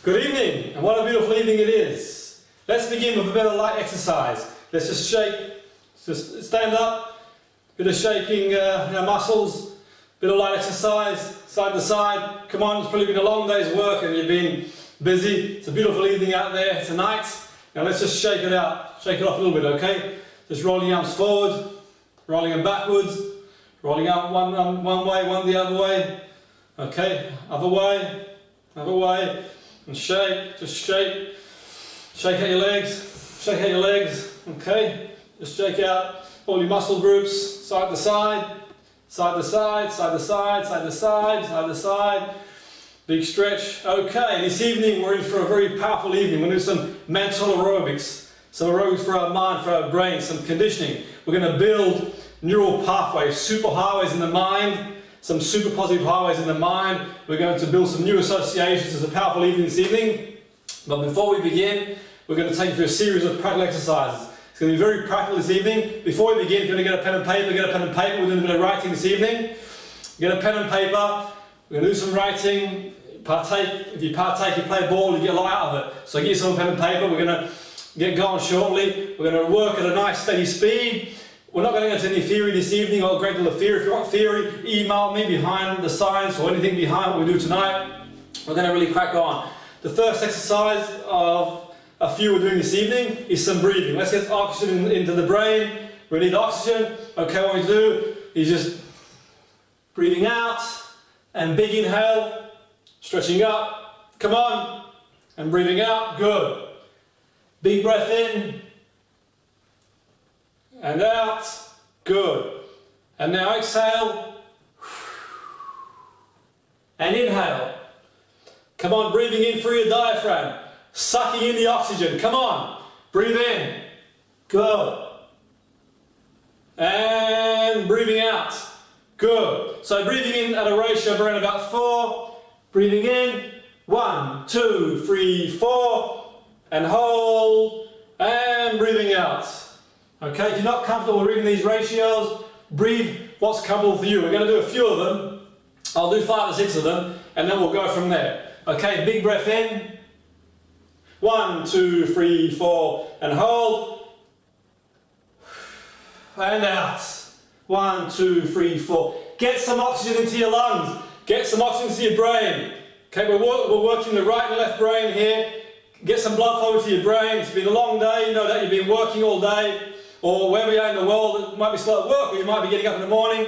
Good evening, and what a beautiful evening it is. Let's begin with a bit of light exercise. Let's just shake, just stand up, bit of shaking our muscles, bit of light exercise, side to side. Come on, it's probably been a long day's work and you've been busy. It's a beautiful evening out there tonight. Now let's just shake it out, shake it off a little bit, okay? Just rolling your arms forward, rolling them backwards, rolling out one way, one the other way. Okay, other way, and shake, just shake. Shake out your legs, okay? Just shake out all your muscle groups, side to side, side to side, side to side, side to side, side to side. Big stretch. Okay, this evening we're in for a very powerful evening. We're going to do some mental aerobics, some aerobics for our mind, for our brain, some conditioning. We're going to build neural pathways, super highways in the mind, some super positive highways in the mind. We're going to build some new associations. It's a powerful evening this evening. But before we begin, we're going to take you through a series of practical exercises. It's going to be very practical this evening. Before we begin, if you're going to get a pen and paper, get a pen and paper. We're doing a bit of writing this evening. Get a pen and paper. We're going to do some writing. Partake. If you partake, you play ball, you get a lot out of it. So get yourself a pen and paper. We're going to get going shortly. We're going to work at a nice steady speed. We're not going to go into any theory this evening or a great deal of theory. If you want theory, email me behind the science or anything behind what we do tonight. We're going to really crack on. The first exercise of a few we're doing this evening is some breathing. Let's get oxygen into the brain. We need oxygen. Okay, what we do is just breathing out and big inhale, stretching up. Come on. And breathing out. Good. Big breath in. And out. Good. And now exhale. And inhale. Come on, breathing in through your diaphragm. Sucking in the oxygen. Come on. Breathe in. Good. And breathing out. Good. So breathing in at a ratio of around about 4. Breathing in. 1, 2, 3, 4. And hold. And breathing out. Okay, if you're not comfortable with reading these ratios, breathe what's comfortable for you. We're going to do a few of them. I'll do 5 or 6 of them, and then we'll go from there. Okay, big breath in. 1, 2, 3, 4, and hold. And out. 1, 2, 3, 4. Get some oxygen into your lungs. Get some oxygen into your brain. Okay, we're working the right and left brain here. Get some blood flow into your brain. It's been a long day. You know that you've been working all day. Or wherever you are in the world, it might be slow at work, or you might be getting up in the morning.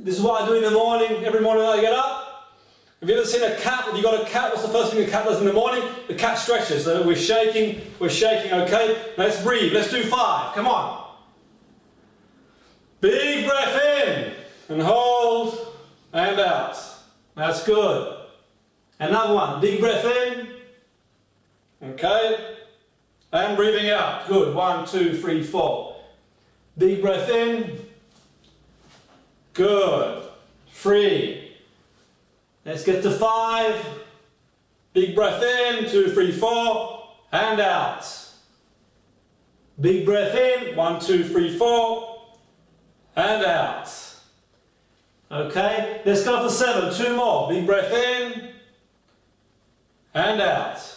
This is what I do in the morning. Every morning when I get up. Have you ever seen a cat? If you've got a cat, what's the first thing a cat does in the morning? The cat stretches. So we're shaking, okay? Now let's breathe. Let's do 5. Come on. Big breath in. And hold. And out. That's good. Another one. Big breath in. Okay. And breathing out. Good. 1, 2, 3, 4. Big breath in. Good. 3. Let's get to 5. Big breath in. 2, 3, 4. And out. Big breath in. 1, 2, 3, 4. And out. Okay. Let's go for 7. 2 more. Big breath in. And out.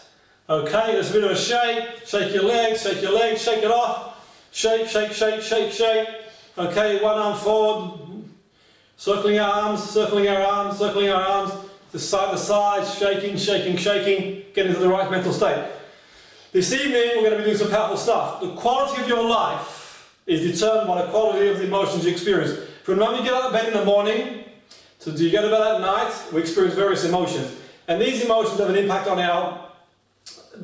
Okay, there's a bit of a shake. Shake your legs, shake it off. Shake, shake, shake, shake, shake. Okay, one arm forward. Circling our arms, circling our arms, circling our arms. Just side to side, shaking, shaking, shaking. Get into the right mental state. This evening, we're going to be doing some powerful stuff. The quality of your life is determined by the quality of the emotions you experience. From the moment you get out of bed in the morning, to you get to bed at night, we experience various emotions. And these emotions have an impact on our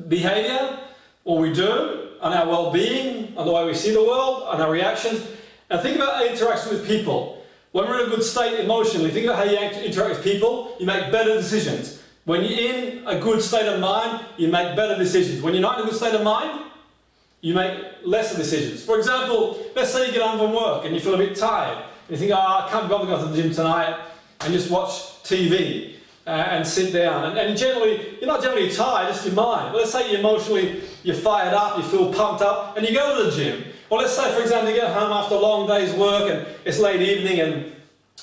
behavior, what we do, on our well-being, on the way we see the world, on our reactions. And think about our interaction with people. When we're in a good state emotionally, think about how you interact with people, you make better decisions. When you're in a good state of mind, you make better decisions. When you're not in a good state of mind, you make lesser decisions. For example, let's say you get home from work and you feel a bit tired. And you think, I can't bother going to the gym tonight, and just watch TV. And sit down, and generally, you're not generally tired, just your mind. But let's say you're fired up, you feel pumped up, and you go to the gym. Or let's say, for example, you get home after a long day's work, and it's late evening, and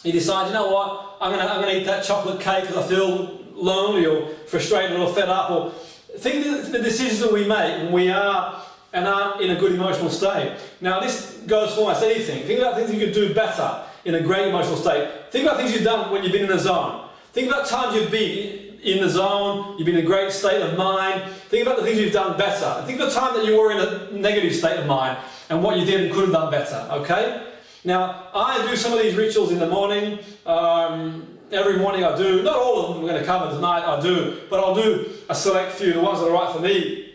you decide, you know what, I'm gonna eat that chocolate cake because I feel lonely or frustrated or fed up, or think of the decisions that we make when we are and aren't in a good emotional state. Now this goes for almost anything. Think about things you could do better in a great emotional state. Think about things you've done when you've been in the zone. Think about times you've been in the zone, you've been in a great state of mind. Think about the things you've done better. Think of the time that you were in a negative state of mind and what you did and could have done better, okay? Now, I do some of these rituals in the morning. Every morning I do, not all of them we're going to cover tonight, I do, but I'll do a select few, the ones that are right for me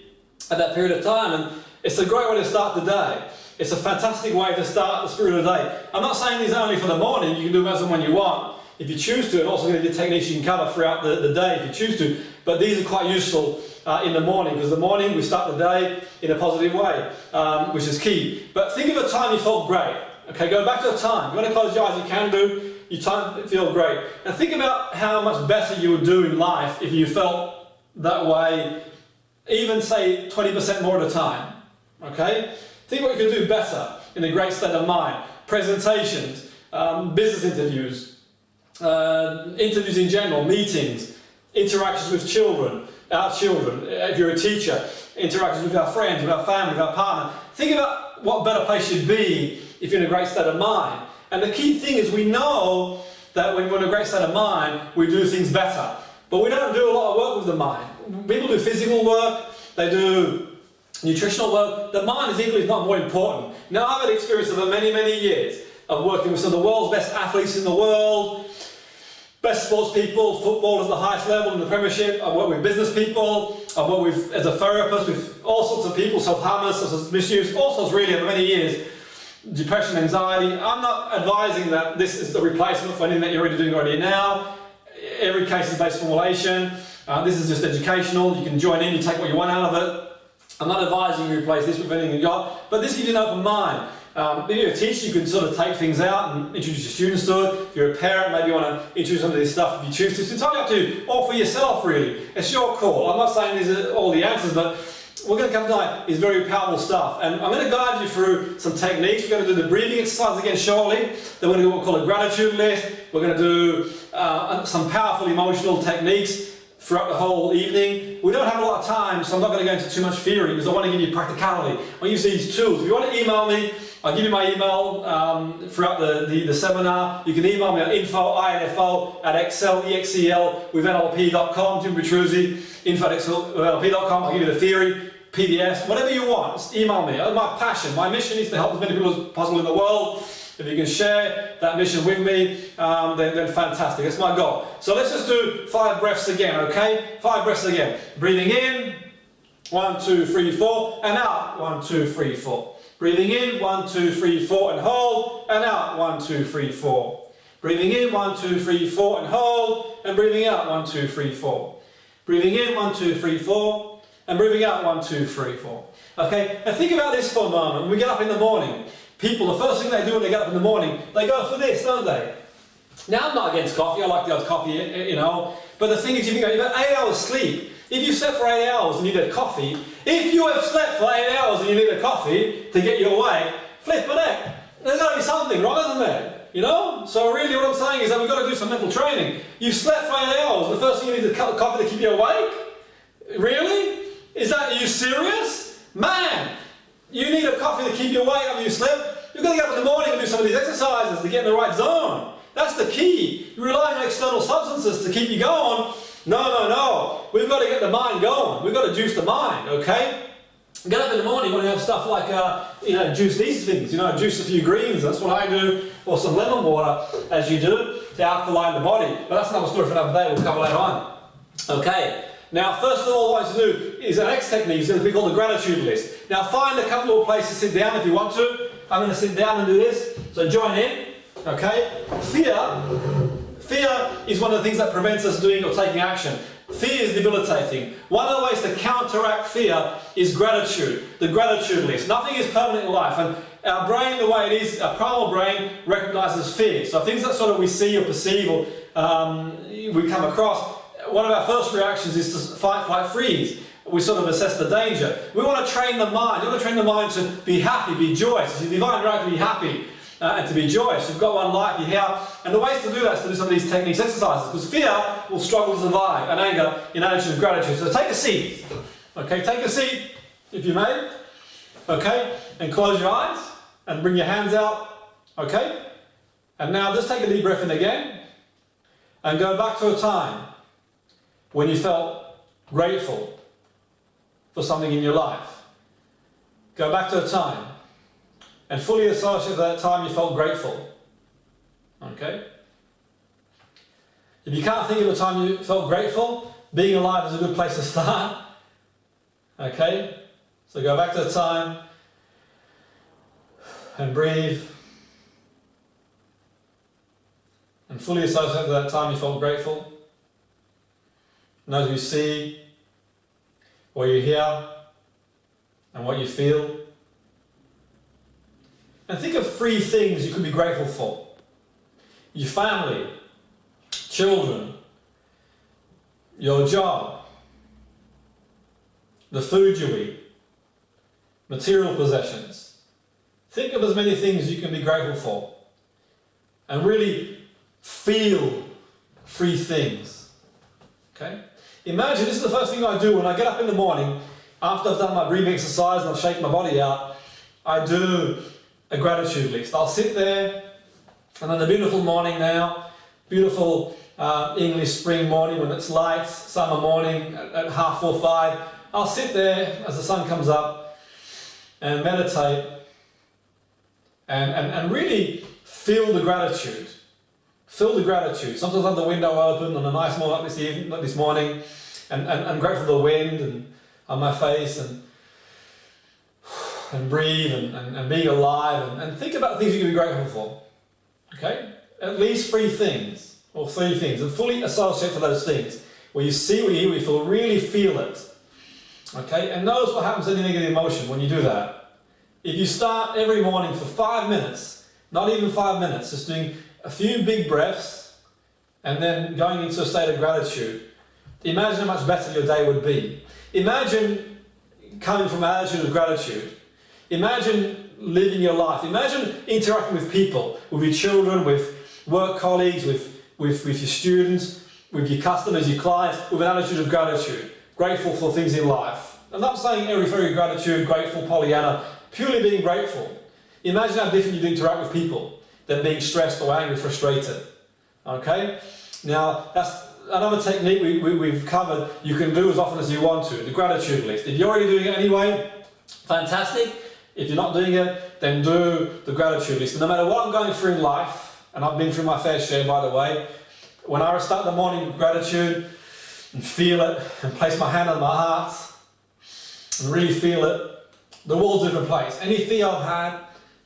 at that period of time. And it's a great way to start the day. It's a fantastic way to start the spirit of the day. I'm not saying these are only for the morning. You can do them as and when you want, if you choose to, and also going to get techniques you can cover throughout the day if you choose to. But these are quite useful in the morning, because the morning we start the day in a positive way, which is key. But think of a time you felt great. Okay, go back to a time. You want to close your eyes, you can do. You feel great. And think about how much better you would do in life if you felt that way, even say 20% more at a time. Okay? Think what you can do better in a great state of mind. Presentations, business interviews, interviews in general, meetings, interactions with children, our children, if you're a teacher, interactions with our friends, with our family, with our partner. Think about what better place you'd be if you're in a great state of mind. And the key thing is we know that when we're in a great state of mind, we do things better. But we don't do a lot of work with the mind. People do physical work, they do nutritional work. The mind is equally, if not more important. Now, I've had experience over many, many years of working with some of the world's best athletes in the world, best sports people, footballers at the highest level in the Premiership. I've worked with business people. I've worked with, as a therapist, with all sorts of people, self-harmers, misuse, all sorts really over many years. Depression, anxiety. I'm not advising that this is the replacement for anything that you're already doing now. Every case is based formulation. This is just educational. You can join in, you take what you want out of it. I'm not advising you replace this with anything you got, but this gives you an open mind. If you're a teacher, you can sort of take things out and introduce your students to it. If you're a parent, maybe you want to introduce some of this stuff if you choose to. It's entirely up to you, or for yourself really. It's your call. I'm not saying these are all the answers, but we're going to come tonight is very powerful stuff, and I'm going to guide you through some techniques. We're going to do the breathing exercise again shortly. Then we're going to do what we call a gratitude list. We're going to do some powerful emotional techniques throughout the whole evening. We don't have a lot of time, so I'm not going to go into too much theory because I want to give you practicality. I use these tools. If you want to email me, I'll give you my email throughout the seminar. You can email me at info@excel with NLP.com, Jim Petruzzi, info@excel.nlp.com. I'll give you the theory, PDFs, whatever you want. Just email me. My passion, my mission is to help as many people as possible in the world. If you can share that mission with me, then fantastic. That's my goal. So let's just do 5 breaths again, okay? 5 breaths again. Breathing in, 1, 2, 3, 4, and out, 1, 2, 3, 4. Breathing in, 1, 2, 3, 4, and hold, and out, 1, 2, 3, 4. Breathing in, 1, 2, 3, 4, and hold, and breathing out, 1, 2, 3, 4. Breathing in, 1, 2, 3, 4, and breathing out, 1, 2, 3, 4. Okay, now think about this for a moment. When we get up in the morning, people, the first thing they do when they get up in the morning, they go for this, don't they? Now, I'm not against coffee. I like the odd coffee, you know. But the thing is, you've got 8 hours sleep. If you slept for 8 hours and you need a coffee, if you have slept for 8 hours and you need a coffee to get you awake, flip a neck. There's got to be something wrong, isn't there? You know? So really what I'm saying is that we've got to do some mental training. You slept for 8 hours, the first thing you need is a cup of coffee to keep you awake? Really? Are you serious? Man! You need a coffee to keep you awake after you slept. You've got to get up in the morning and do some of these exercises to get in the right zone. That's the key. You rely on external substances to keep you going. No. We've got to get the mind going. We've got to juice the mind, okay? Get up in the morning when you have stuff like, juice these things. Juice a few greens. That's what I do. Or some lemon water, as you do, to alkaline the body. But that's another story for another day. We'll cover later on. Okay. Now, first of all, what I want you to do is the next technique is going to be called the gratitude list. Now, find a couple of places to sit down if you want to. I'm going to sit down and do this. So join in. Okay? Fear is one of the things that prevents us doing or taking action. Fear is debilitating. One of the ways to counteract fear is gratitude. The gratitude list. Nothing is permanent in life, and our brain, the way it is, our primal brain recognizes fear. So things that sort of we see or perceive or we come across, one of our first reactions is to fight, flight, freeze. We sort of assess the danger. We want to train the mind. You want to train the mind to be happy, be joyous. It's your divine right to be happy. and to be joyous. You've got one life, you're here. And the ways to do that is to do some of these techniques, exercises, because fear will struggle to survive, and anger in attitude of gratitude. So take a seat. Okay, take a seat, if you may. Okay, and close your eyes, and bring your hands out. Okay? And now just take a deep breath in again, and go back to a time when you felt grateful for something in your life. Go back to a time and fully associate that time you felt grateful. Okay? If you can't think of a time you felt grateful, being alive is a good place to start. Okay? So go back to the time and breathe. And fully associate that time you felt grateful. Notice what you see, what you hear, and what you feel. And think of 3 things you could be grateful for. Your family, children, your job, the food you eat, material possessions. Think of as many things you can be grateful for. And really feel 3 things. Okay? Imagine, this is the first thing I do when I get up in the morning, after I've done my breathing exercise and I've shaken my body out, I do a gratitude list. I'll sit there, and on a beautiful morning now, beautiful English spring morning when it's light, summer morning at 4:30, 5, I'll sit there as the sun comes up and meditate and really feel the gratitude. Feel the gratitude. Sometimes I have the window open on a nice morning like this morning, and grateful for the wind and on my face, and breathe and being alive, and think about things you can be grateful for. Okay? At least 3 things, or 3 things, and fully associate to those things. Where you see, where you hear, where you feel, really feel it. Okay? And notice what happens to any negative emotion when you do that. If you start every morning for 5 minutes, not even 5 minutes, just doing a few big breaths, and then going into a state of gratitude, imagine how much better your day would be. Imagine coming from an attitude of gratitude. Imagine living your life. Imagine interacting with people, with your children, with work colleagues, with your students, with your customers, your clients, with an attitude of gratitude. Grateful for things in life. I'm not saying every very gratitude, grateful, Pollyanna, purely being grateful. Imagine how different you interact with people than being stressed or angry, frustrated. Okay? Now, that's another technique we've covered. You can do as often as you want to, the gratitude list. If you're already doing it anyway, fantastic. If you're not doing it, then do the gratitude list. And no matter what I'm going through in life, and I've been through my fair share, by the way, when I start the morning with gratitude and feel it, and place my hand on my heart and really feel it, the world's a different place. Any fear I've had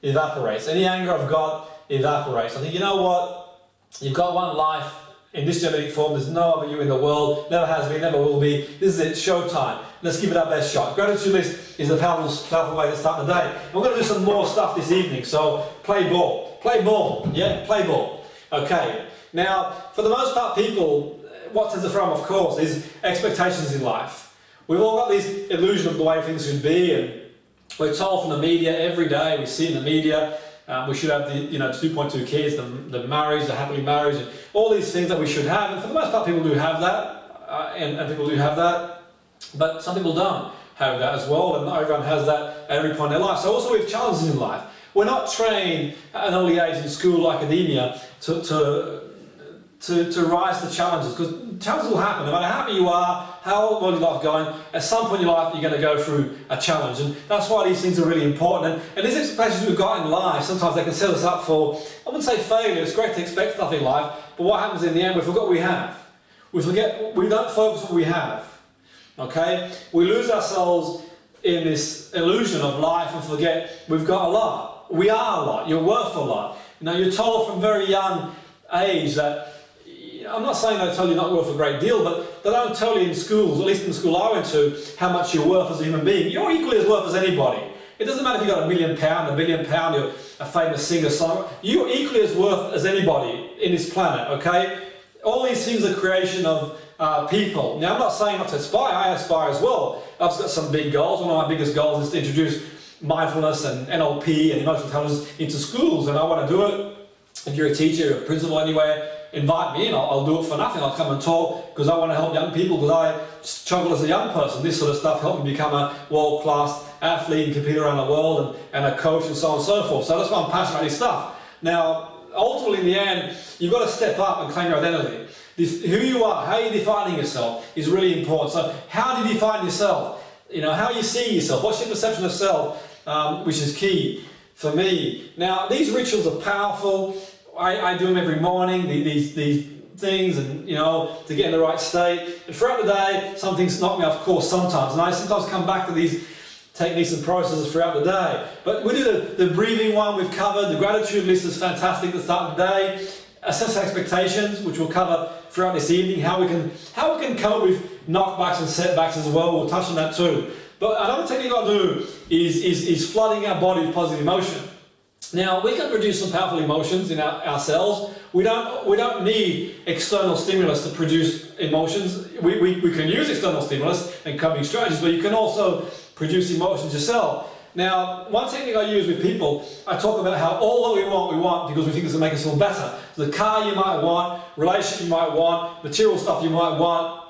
evaporates. Any anger I've got evaporates. I think, you know what? You've got one life in this genetic form. There's no other you in the world. Never has been, never will be. This is it, showtime. Let's give it our best shot. Gratitude list is a powerful way to start the day. And we're going to do some more stuff this evening, so play ball. Play ball, yeah? Play ball. Okay. Now, for the most part, people, what tends to throw them off course is expectations in life. We've all got this illusion of the way things should be, and we're told from the media every day, we see in the media, we should have the 2.2 kids, the marriage, the happily marriage, and all these things that we should have. And for the most part, people do have that, and people do have that, but some people don't have that as well, and not everyone has that at every point in their life. So also we have challenges in life. We're not trained at an early age in school or academia to rise to challenges, because challenges will happen. No matter how happy you are, how well your life going, at some point in your life you're going to go through a challenge, and that's why these things are really important. And these expectations we've got in life, sometimes they can set us up for, I wouldn't say failure, it's great to expect stuff in life, but what happens in the end, we forget what we have. We don't focus on what we have. Okay? We lose ourselves in this illusion of life and forget we've got a lot. We are a lot. You're worth a lot. You're told from very young age that, I'm not saying they tell you you're not worth a great deal, but they don't tell you in schools, at least in the school I went to, how much you're worth as a human being. You're equally as worth as anybody. It doesn't matter if you've got £1 million, £1 billion, you're a famous singer-songwriter. You're equally as worth as anybody in this planet, okay? All these things are creation of people. Now, I'm not saying not to aspire. I aspire as well. I've got some big goals. One of my biggest goals is to introduce mindfulness and NLP and emotional intelligence into schools, and I want to do it. If you're a teacher, a principal anywhere, invite me in. I'll do it for nothing. I'll come and talk because I want to help young people, because I struggle as a young person. This sort of stuff helped me become a world-class athlete and compete around the world, and a coach and so on and so forth. So that's why I'm passionate about this stuff. Now, ultimately in the end, you've got to step up and claim your identity. Who you are, how you're defining yourself is really important. So how do you define yourself? How are you seeing yourself? What's your perception of self? Which is key for me. Now, these rituals are powerful. I do them every morning, these things, and to get in the right state. And throughout the day, some things knock me off course sometimes, and I sometimes come back to these techniques and processes throughout the day. But we do the breathing one we've covered. The gratitude list is fantastic at the start of the day. Assess expectations, which we'll cover throughout this evening. How we can cope with knockbacks and setbacks as well. We'll touch on that too. But another technique I do is flooding our body with positive emotion. Now, we can produce some powerful emotions in ourselves. We don't need external stimulus to produce emotions. We can use external stimulus and coping strategies, but you can also produce emotions yourself. Now, one technique I use with people, I talk about how all that we want because we think it's going to make us feel better. The car you might want, relationship you might want, material stuff you might want,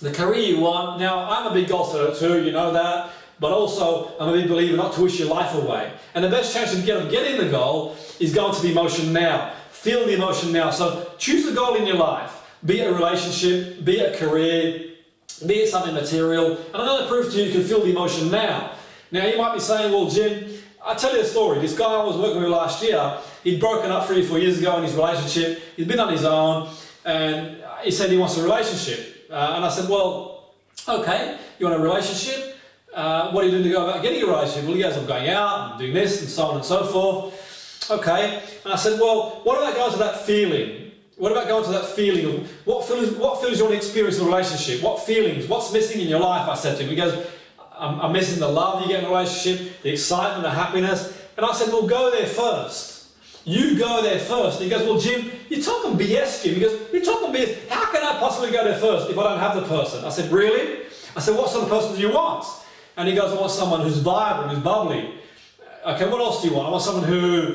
the career you want. Now, I'm a big goal setter too, you know that. But also, I'm a big believer not to wish your life away. And the best chance of getting the goal is going to the emotion now. Feel the emotion now. So choose a goal in your life. Be it a relationship, be it a career, be it something material. And I'm going to prove to you can feel the emotion now. Now you might be saying, well, Jim, I'll tell you a story. This guy I was working with last year, he'd broken up 3 or 4 years ago in his relationship. He'd been on his own, and he said he wants a relationship. And I said, well, okay, you want a relationship? What are you doing to go about getting a relationship? Well, he goes, I'm going out and doing this and so on and so forth. Okay. And I said, well, what about going to that feeling? What about going to that feeling of what feelings you want to experience in a relationship? What feelings? What's missing in your life? I said to him. He goes, I'm missing the love you get in a relationship, the excitement, the happiness. And I said, well, go there first. You go there first. And he goes, well, Jim, you're talking BS, Jim. He goes, you're talking BS. How can I possibly go there first if I don't have the person? I said, really? I said, what sort of person do you want? And he goes, I want someone who's vibrant, who's bubbly. Okay, what else do you want? I want someone who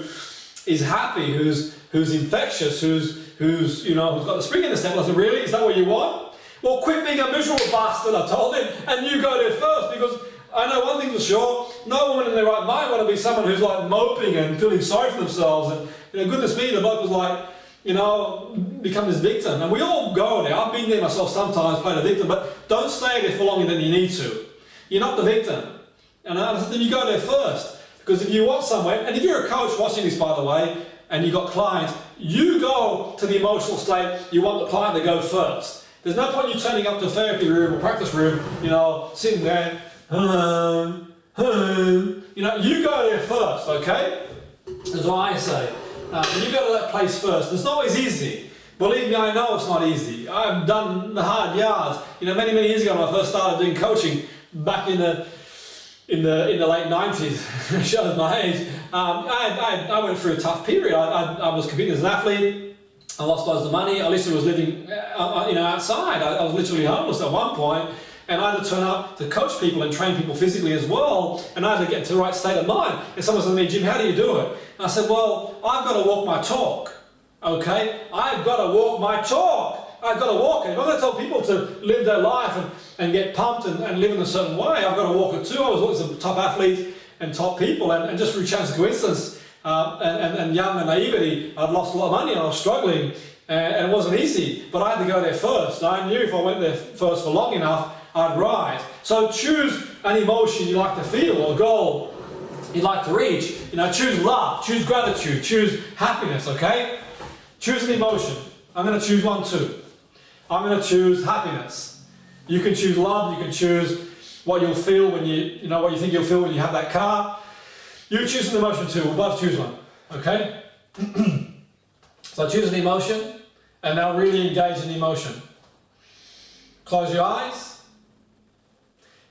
is happy, who's infectious, who's got the spring in the step. I said, really? Is that what you want? Well, quit being a miserable bastard, I told him, and you go there first, because I know one thing for sure, no woman in their right mind want to be someone who's like moping and feeling sorry for themselves. And goodness me, the bloke was like, become this victim. And we all go there. I've been there myself sometimes, playing a victim, but don't stay there for longer than you need to. You're not the victim. And I said, then you go there first. Because if you want somewhere, and if you're a coach watching this, by the way, and you've got clients, you go to the emotional state, you want the client to go first. There's no point you turning up to a therapy room or practice room, sitting there, hello, hello. You go there first, okay? That's what I say. You go to that place first. It's not always easy. Believe me, I know it's not easy. I've done the hard yards. Many years ago when I first started doing coaching, back in the late 90s, shows my age, I went through a tough period. I was competing as an athlete. I lost loads of money. I literally was living, outside. I was literally homeless at one point, and I had to turn up to coach people and train people physically as well. And I had to get to the right state of mind. And someone said to me, Jim, how do you do it? And I said, well, I've got to walk my talk. Okay, I've got to walk my talk. I've got to walk it. If I'm going to tell people to live their life and get pumped and live in a certain way, I've got to walk it too. I was always a top athlete and top people, and just through chance and coincidence and young and naivety, I'd lost a lot of money and I was struggling, and it wasn't easy. But I had to go there first. And I knew if I went there first for long enough, I'd rise. So choose an emotion you like to feel or a goal you'd like to reach. Choose love, choose gratitude, choose happiness. Okay, choose an emotion. I'm going to choose one too. I'm going to choose happiness. You can choose love. You can choose what you'll feel when what you think you'll feel when you have that car. You choose an emotion too. We'll both choose one. Okay? So choose an emotion, and now really engage in the emotion. Close your eyes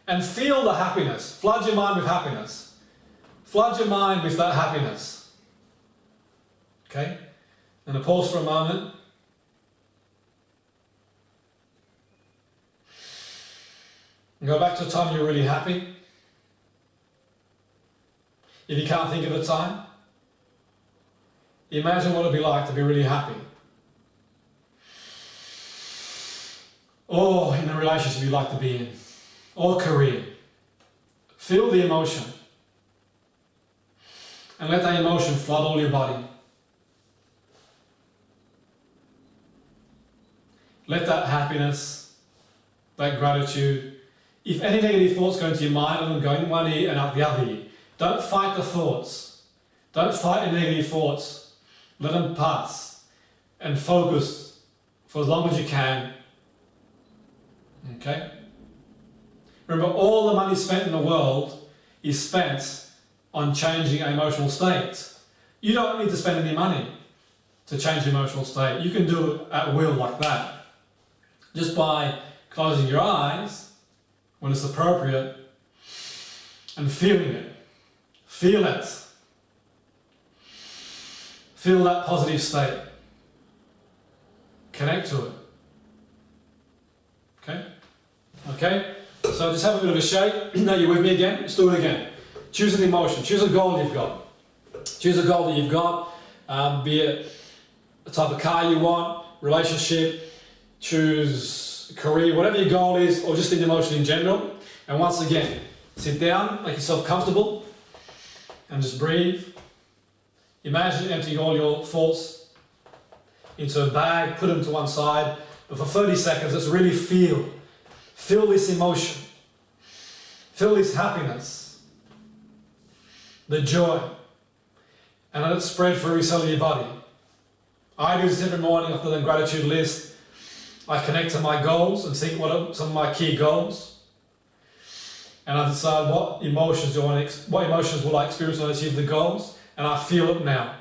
and feel the happiness. Flood your mind with happiness. Flood your mind with that happiness. Okay? I'm going to pause for a moment. And go back to a time you were really happy. If you can't think of a time, imagine what it'd be like to be really happy. Or in a relationship you'd like to be in. Or career. Feel the emotion. And let that emotion flood all your body. Let that happiness, that gratitude, if any negative thoughts go into your mind, let them go in one ear and out the other ear. Don't fight the thoughts. Don't fight the negative thoughts. Let them pass. And focus for as long as you can. Okay? Remember, all the money spent in the world is spent on changing an emotional state. You don't need to spend any money to change your emotional state. You can do it at will like that. Just by closing your eyes when it's appropriate and feeling it. Feel it. Feel that positive state. Connect to it. Okay? Okay? So just have a bit of a shake. Now you're with me again. Let's do it again. Choose an emotion. Choose a goal you've got. Choose a goal that you've got. Be it the type of car you want, relationship, choose career, whatever your goal is, or just an emotion in general. And once again, sit down, make yourself comfortable, and just breathe. Imagine emptying all your thoughts into a bag, put them to one side, but for 30 seconds, let's really feel this emotion, feel this happiness, the joy, and let it spread through every cell of your body. I do this every morning after the gratitude list. I connect to my goals and think what are some of my key goals, and I decide what emotions will I experience when I achieve the goals, and I feel it now.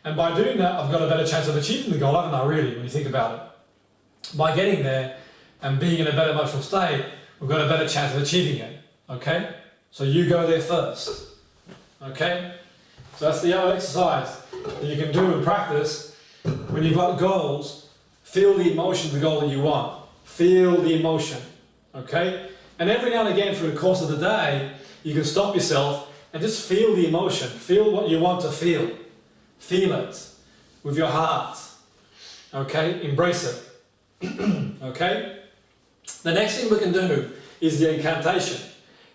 And by doing that, I've got a better chance of achieving the goal, haven't I, really, when you think about it? By getting there and being in a better emotional state, we've got a better chance of achieving it. Okay? So you go there first. Okay? So that's the other exercise that you can do and practice when you've got goals. Feel the emotion of the goal that you want. Feel the emotion. Okay? And every now and again through the course of the day, you can stop yourself and just feel the emotion. Feel what you want to feel. Feel it with your heart. Okay? Embrace it. Okay? The next thing we can do is the incantation.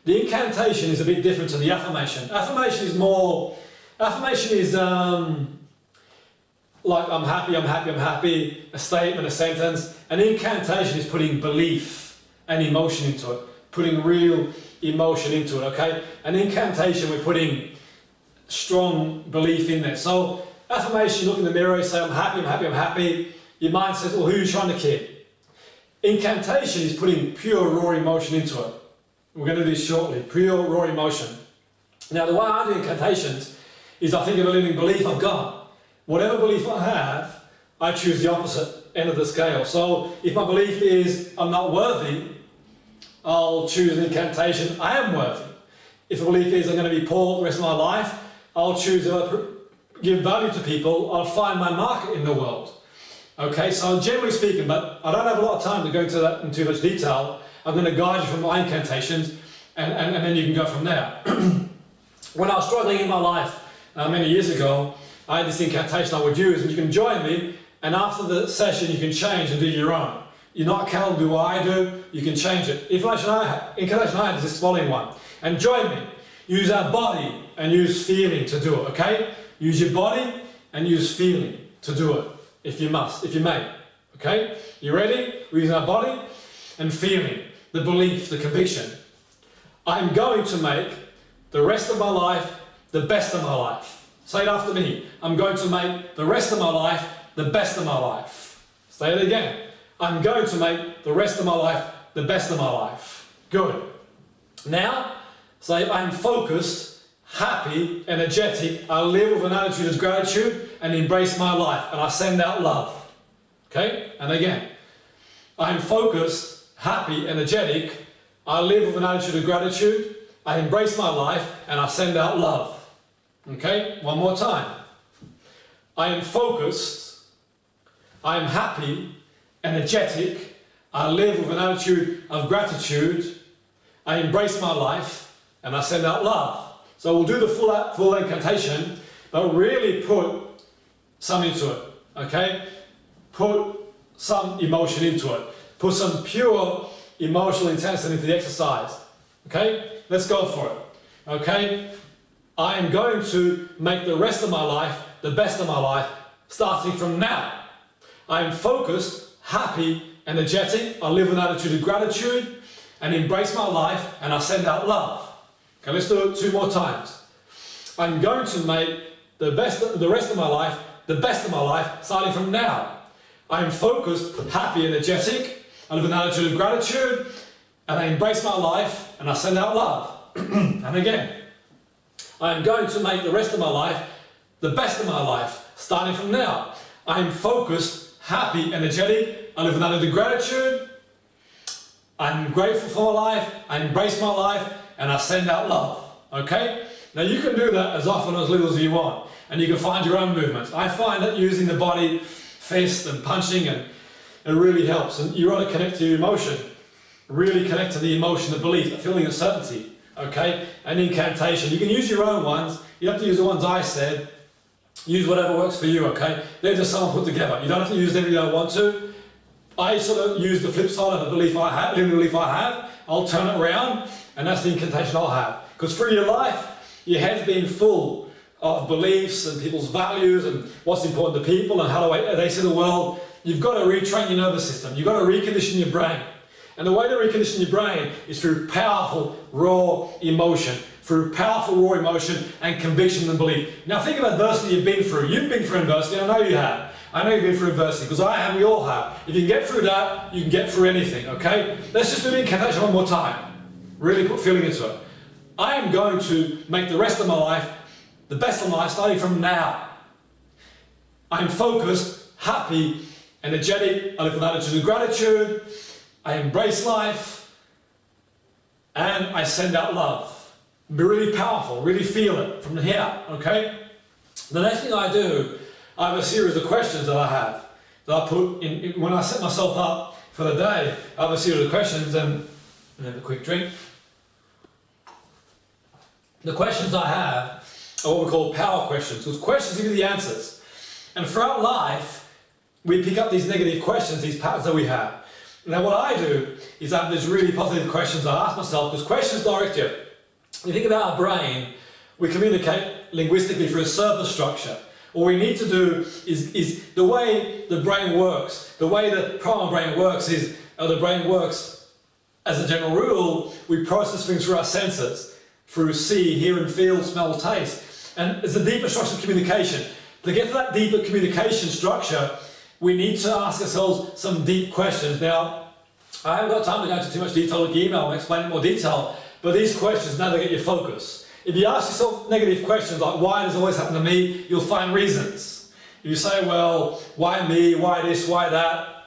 The incantation is a bit different to the affirmation. Affirmation is like I'm happy, I'm happy, I'm happy, a statement, a sentence. An incantation is putting belief and emotion into it, putting real emotion into it, okay? An incantation, we're putting strong belief in there. So affirmation, look in the mirror, you say I'm happy, I'm happy, I'm happy. Your mind says, well, who are you trying to kid? Incantation is putting pure raw emotion into it. We're going to do this shortly, pure raw emotion. Now the way I do incantations is I think of a living belief I've got. Whatever belief I have, I choose the opposite end of the scale. So if my belief is I'm not worthy, I'll choose an incantation, I am worthy. If the belief is I'm going to be poor the rest of my life, I'll choose to give value to people, I'll find my market in the world. Okay, so generally speaking, but I don't have a lot of time to go into that in too much detail. I'm going to guide you from my incantations and then you can go from there. When I was struggling in my life many years ago, I had this incantation I would use, and you can join me, and after the session you can change and do your own. You're not accountable to what I do, you can change it. Incantation I had is this following one. And join me. Use our body and use feeling to do it, okay? Use your body and use feeling to do it, if you may. Okay? You ready? We're using our body and feeling, the belief, the conviction. I'm going to make the rest of my life the best of my life. Say it after me. I'm going to make the rest of my life the best of my life. Say it again. I'm going to make the rest of my life the best of my life. Good. Now, say I'm focused, happy, energetic. I live with an attitude of gratitude and embrace my life. And I send out love. Okay? And again. I'm focused, happy, energetic. I live with an attitude of gratitude. I embrace my life and I send out love. Okay? One more time. I am focused. I am happy, energetic. I live with an attitude of gratitude. I embrace my life and I send out love. So we'll do the full incantation, but really put some into it, okay? Put some emotion into it. Put some pure emotional intensity into the exercise, okay? Let's go for it, okay? I am going to make the rest of my life the best of my life, starting from now. I am focused, happy, energetic. I live with an attitude of gratitude and embrace my life, and I send out love. Okay, let's do it 2 more times. I'm going to make the rest of my life the best of my life, starting from now. I am focused, happy, energetic. I live with an attitude of gratitude, and I embrace my life, and I send out love. And again, I am going to make the rest of my life the best of my life, starting from now. I am focused, happy, energetic. I live with an attitude of gratitude. I'm grateful for my life. I embrace my life, and I send out love. Okay? Now you can do that as often or as little as you want, and you can find your own movements. I find that using the body, fist and punching, and it really helps. And you want to connect to your emotion. Really connect to the emotion, the belief, the feeling of certainty. Okay? And incantation. You can use your own ones. You don't have to use the ones I said. Use whatever works for you, okay? They're just someone put together. You don't have to use them if you don't want to. I sort of use the flip side of the belief I have, limiting belief I have. I'll turn it around, and that's the incantation I'll have. Because through your life, your head's been full of beliefs and people's values and what's important to people and how they see the world. You've got to retrain your nervous system. You've got to recondition your brain. And the way to recondition your brain is through powerful, raw emotion. Through powerful, raw emotion and conviction and belief. Now think of adversity you've been through. You've been through adversity, I know you have. I know you've been through adversity, because I have, we all have. If you can get through that, you can get through anything, okay? Let's just do the incantation one more time. Really put feeling into it. I am going to make the rest of my life the best of my life, starting from now. I am focused, happy, energetic. I live with an attitude of gratitude. I embrace life. And I send out love. Be really powerful, really feel it from here, okay? The next thing I do, I have a series of questions that I have, that I put in when I set myself up for the day. I have a series of questions, and have a quick drink. The questions I have are what we call power questions, because questions give you the answers. And throughout life, we pick up these negative questions, these patterns that we have. Now what I do is I have these really positive questions I ask myself, because questions direct you. You think about our brain, we communicate linguistically through a surface structure. What we need to do is the way the brain works, the way the primal brain works is, the brain works as a general rule, we process things through our senses, through see, hear and feel, smell, taste. And it's a deeper structure of communication. To get to that deeper communication structure, we need to ask ourselves some deep questions. Now, I haven't got time to go into too much detail with the email and explain in more detail, but these questions navigate your focus. If you ask yourself negative questions like, why does it always happen to me? You'll find reasons. If you say, well, why me? Why this? Why that?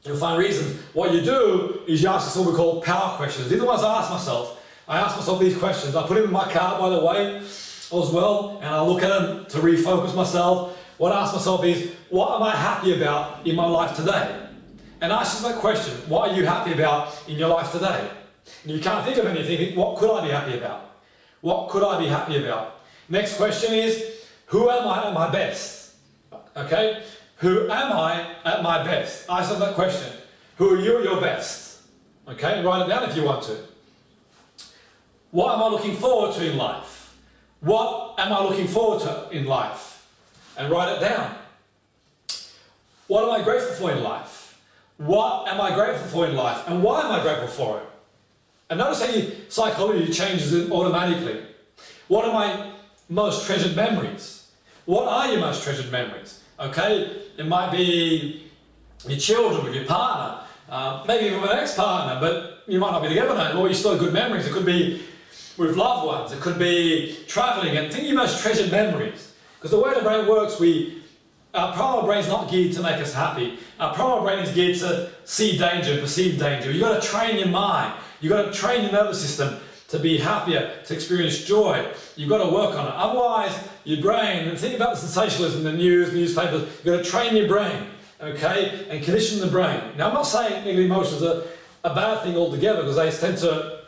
You'll find reasons. What you do is you ask yourself what we call power questions. These are the ones I ask myself. I ask myself these questions. I put them in my cart, by the way, as well, and I look at them to refocus myself. What I ask myself is, what am I happy about in my life today? And ask yourself that question, what are you happy about in your life today? And you can't think of anything, what could I be happy about? What could I be happy about? Next question is, who am I at my best? Okay? Who am I at my best? Ask that question. Who are you at your best? Okay? Write it down if you want to. What am I looking forward to in life? What am I looking forward to in life? And write it down. What am I grateful for in life? What am I grateful for in life? And why am I grateful for it? And notice how your psychology changes it automatically. What are my most treasured memories? What are your most treasured memories? Okay, it might be your children, with your partner, maybe even with an ex-partner, but you might not be together now, or you still have good memories. It could be with loved ones, it could be travelling, and think of your most treasured memories. Because the way the brain works, our primal brain's not geared to make us happy. Our primal brain is geared to see danger, perceive danger. You've got to train your mind. You've got to train your nervous system to be happier, to experience joy. You've got to work on it. Otherwise, your brain, and think about the sensationalism, the news, newspapers, you've got to train your brain, okay, and condition the brain. Now, I'm not saying negative emotions are a bad thing altogether, because they tend to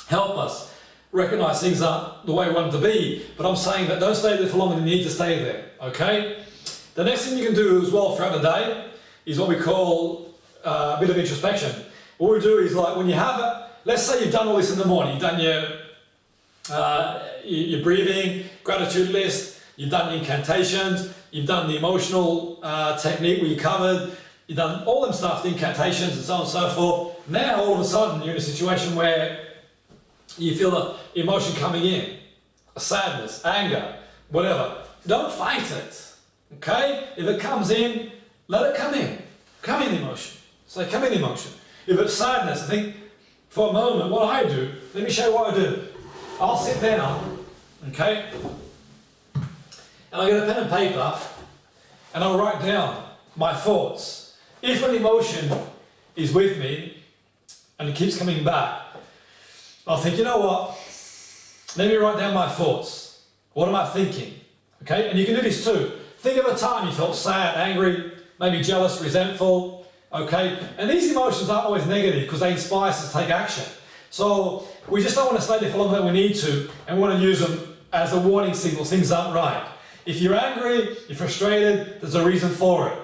help us. recognize things aren't the way we want them to be, but I'm saying that don't stay there for longer than you need to stay there, okay? The next thing you can do as well throughout the day is what we call a bit of introspection. What we do is, like, when you have it, let's say you've done all this in the morning, you've done your breathing, gratitude list, you've done the incantations, you've done the emotional technique where you covered, you've done all them stuff, the incantations and so on and so forth. Now all of a sudden you're in a situation where you feel the emotion coming in, sadness, anger, whatever. Don't fight it, okay? If it comes in, let it come in. Come in emotion. Say, come in emotion. If it's sadness, I think for a moment what I do, let me show you what I do. I'll sit down, okay? And I get a pen and paper and I'll write down my thoughts. If an emotion is with me and it keeps coming back, I'll think, you know what? Let me write down my thoughts. What am I thinking? Okay? And you can do this too. Think of a time you felt sad, angry, maybe jealous, resentful. Okay? And these emotions aren't always negative because they inspire us to take action. So we just don't want to stay there for longer than we need to, and we want to use them as a warning signal. Things aren't right. If you're angry, you're frustrated, there's a reason for it.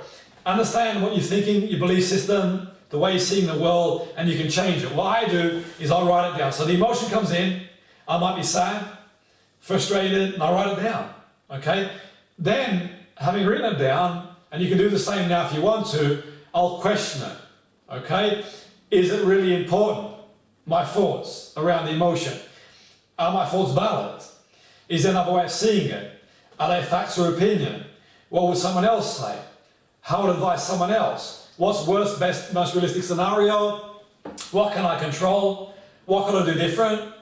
Understand what you're thinking, your belief system, the way you're seeing the world, and you can change it. What I do is I write it down. So the emotion comes in, I might be sad, frustrated, and I write it down. Okay? Then, having written it down, and you can do the same now if you want to, I'll question it. Okay? Is it really important? My thoughts around the emotion. Are my thoughts valid? Is there another way of seeing it? Are they facts or opinion? What would someone else say? How would I advise someone else? What's worst, best, most realistic scenario? What can I control? What could I do different?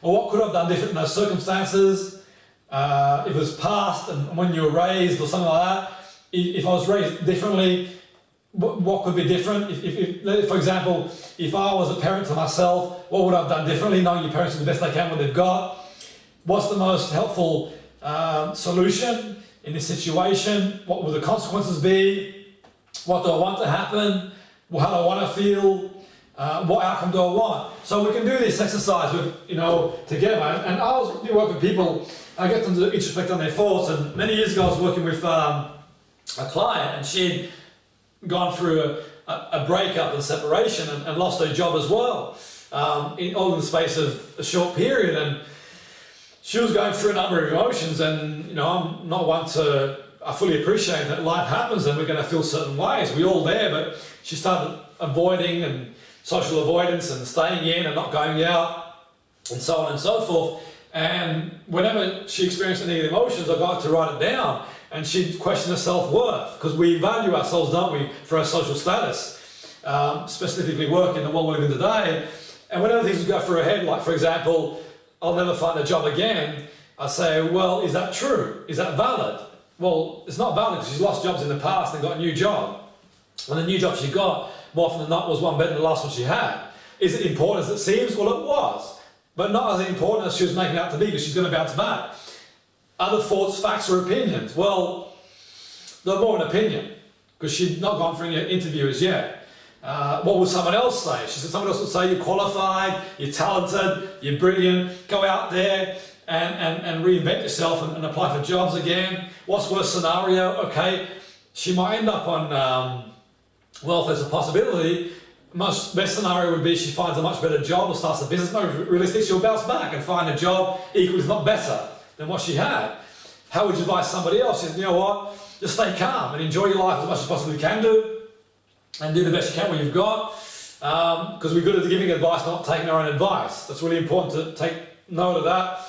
Or what could I have done different in those circumstances? If it was past and when you were raised or something like that, if I was raised differently, what could be different? If, for example, if I was a parent to myself, what would I have done differently, knowing your parents do the best they can what they've got? What's the most helpful solution in this situation? What will the consequences be? What do I want to happen? How do I want to feel? What outcome do I want? So we can do this exercise with, together. And I was working with people, I get them to introspect on their thoughts. And many years ago I was working with a client, and she'd gone through a breakup and separation and lost her job as well, all in the space of a short period. And she was going through a number of emotions, and I'm not one to, I fully appreciate that life happens and we're going to feel certain ways. We're all there, but she started avoiding and social avoidance and staying in and not going out and so on and so forth. And whenever she experienced any emotions, I got her to write it down, and she'd question her self-worth, because we value ourselves, don't we, for our social status, specifically work in the world we live in today. And whenever things would go through her head, like for example, I'll never find a job again, I say, well, is that true? Is that valid? Well, it's not valid because she's lost jobs in the past and got a new job. And the new job she got, more often than not, was one better than the last one she had. Is it important as it seems? Well, it was, but not as important as she was making it out to be, because she's going to bounce back. Other thoughts, facts, or opinions? Well, they're more an opinion, because she'd not gone for any interviews yet. What would someone else say? She said someone else would say you're qualified, you're talented, you're brilliant, go out there and reinvent yourself and apply for jobs again. What's worst scenario? Okay, she might end up on, well, if there's a possibility, most best scenario would be she finds a much better job or starts a business. No, realistic, she'll bounce back and find a job equal, if not better, than what she had. How would you advise somebody else? She said, you know what, just stay calm and enjoy your life as much as possibly you can do, and do the best you can what you've got, because we're good at giving advice, not taking our own advice. That's really important to take note of that.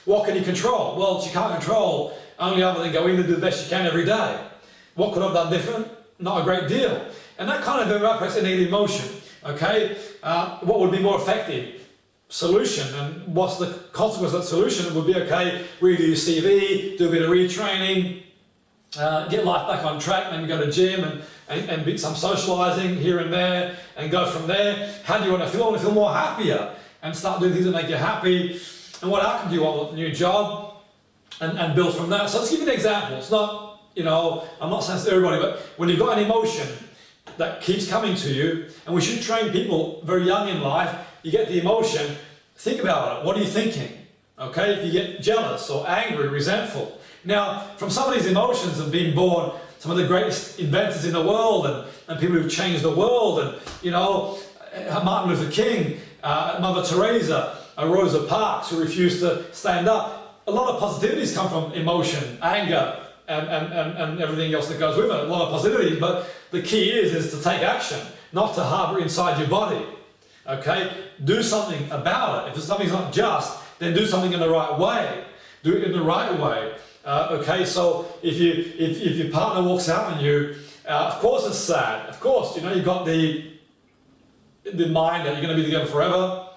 What can you control? Well, she can't control only other than go in and do the best you can every day. What could I have done different? Not a great deal. And that kind of evaporates any emotion, okay? What would be more effective? Solution. And what's the consequence of that solution? It would be, okay, redo your CV, do a bit of retraining, get life back on track, maybe go to gym and do some socialising here and there, and go from there. How do you want to feel? I want to feel more happier and start doing things that make you happy. And what outcome do you want? A new job, and build from that. So let's give you an example. It's not, I'm not saying it's to everybody, but when you've got an emotion that keeps coming to you, and we should train people very young in life, you get the emotion, think about it. What are you thinking? Okay, if you get jealous or angry, resentful. Now, from some of these emotions have been born some of the greatest inventors in the world and people who've changed the world, and you know, Martin Luther King, Mother Teresa, Rosa Parks, who refused to stand up. A lot of positivities come from emotion, anger, and everything else that goes with it. A lot of positivity, but the key is to take action, not to harbour inside your body. Okay, do something about it. If something's not just, then do something in the right way. Do it in the right way. Okay, so if your partner walks out on you, of course it's sad. Of course, you know, you've got the mind that you're going to be together forever.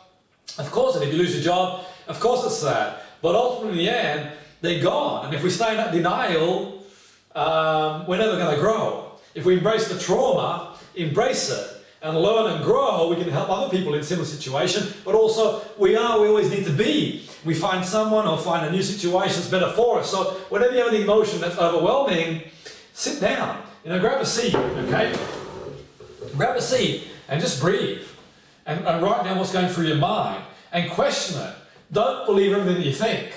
Of course, and if you lose your job, of course it's sad. But ultimately, in the end, they're gone. And if we stay in that denial, we're never going to grow. If we embrace the trauma, embrace it, and learn and grow, we can help other people in a similar situation. But also, we always need to be. We find someone or find a new situation that's better for us. So whenever you have an emotion that's overwhelming, sit down. You know, grab a seat, okay? Grab a seat and just breathe. And write down what's going through your mind. And question it. Don't believe everything that you think,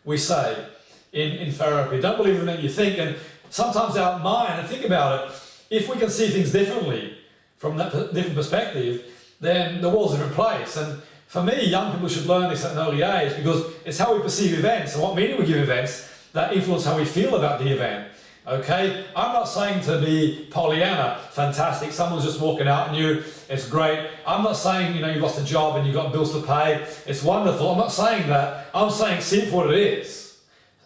we say in therapy. Don't believe everything that you think. And sometimes our mind, and think about it, if we can see things differently, from that different perspective, then the world's a different place. And for me, young people should learn this at an early age, because it's how we perceive events and what meaning we give events that influence how we feel about the event. Okay? I'm not saying to be Pollyanna, fantastic, someone's just walking out on you, it's great. I'm not saying, you know, you've lost a job and you've got bills to pay, it's wonderful. I'm not saying that. I'm saying see it for what it is.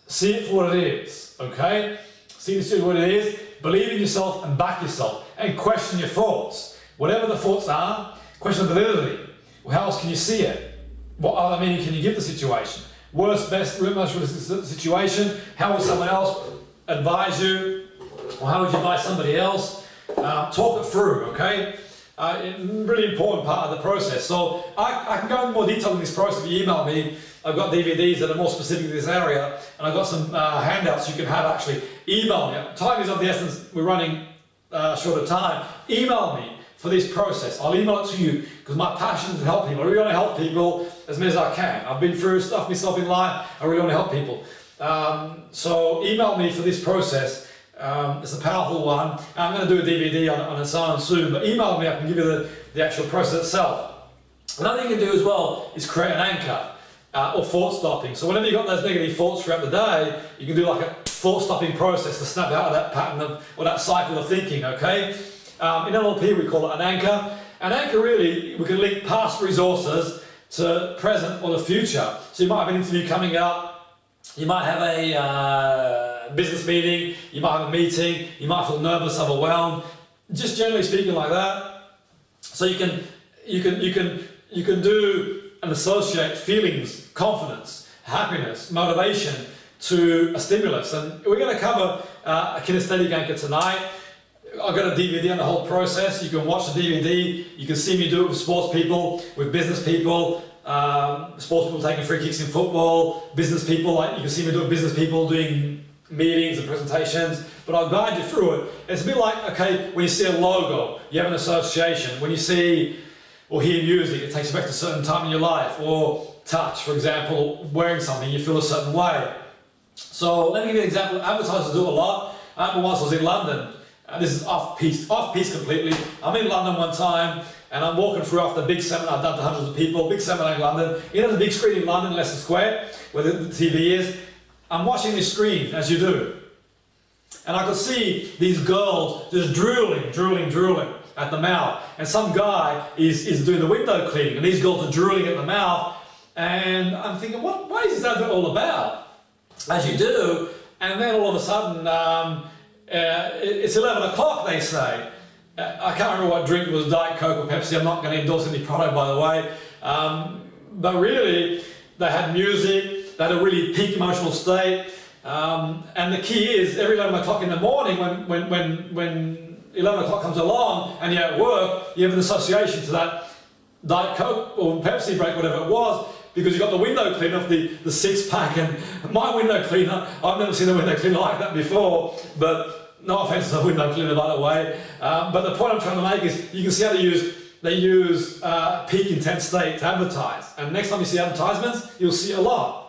See it for what it is. Okay? See it for what it is. Believe in yourself and back yourself, and question your thoughts. Whatever the thoughts are, question the validity. Well, how else can you see it? What other meaning can you give the situation? Worst, best, most realistic situation. How would someone else advise you? Or how would you advise somebody else? Talk it through, okay? Really important part of the process. So I can go into more detail in this process if you email me. I've got DVDs that are more specific to this area, and I've got some handouts you can have actually. Email me. Time is of the essence, we're running short of time. Email me for this process. I'll email it to you because my passion is to help people. I really want to help people as many as I can. I've been through stuff myself in life. I really want to help people. So email me for this process. It's a powerful one. I'm going to do a DVD on its own soon, but email me, I can give you the actual process itself. Another thing you can do as well is create an anchor. Or thought stopping. So whenever you've got those negative thoughts throughout the day, you can do like a thought stopping process to snap out of that pattern or that cycle of thinking, okay? In NLP we call it an anchor. An anchor really, we can link past resources to present or the future. So you might have an interview coming up, you might have a business meeting, you might have a meeting, you might feel nervous, overwhelmed, just generally speaking like that. So you can do and associate feelings, confidence, happiness, motivation to a stimulus. And we're going to cover a kinesthetic anchor tonight. I've got a DVD on the whole process. You can watch the DVD. You can see me do it with sports people, with business people, sports people taking free kicks in football, business people, like you can see me do it with business people doing meetings and presentations, but I'll guide you through it. It's a bit like, okay, when you see a logo, you have an association. When you see or hear music, it takes you back to a certain time in your life, or touch, for example, wearing something, you feel a certain way. So let me give you an example. Advertisers do a lot. I remember once I was in London, and this is off-piste completely. I'm in London one time, and I'm walking through after a big seminar I've done to hundreds of people, big seminar in London. You know the big screen in London, Leicester Square, where the TV is? I'm watching this screen, as you do. And I could see these girls just drooling at the mouth, and some guy is doing the window cleaning, and these girls are drooling at the mouth, and I'm thinking, what is this advert all about? As you do, and then all of a sudden, it's 11 o'clock, they say. I can't remember what drink it was, Diet Coke or Pepsi. I'm not going to endorse any product, by the way. But really, they had music, they had a really peak emotional state, and the key is every 11 o'clock in the morning, when 11 o'clock comes along and you're at work, you have an association to that Diet Coke or Pepsi break, whatever it was, because you've got the window cleaner of the six-pack, and my window cleaner, I've never seen a window cleaner like that before, but no offense to the window cleaner, by the way. But the point I'm trying to make is you can see how they use peak intense state to advertise, and next time you see advertisements, you'll see a lot.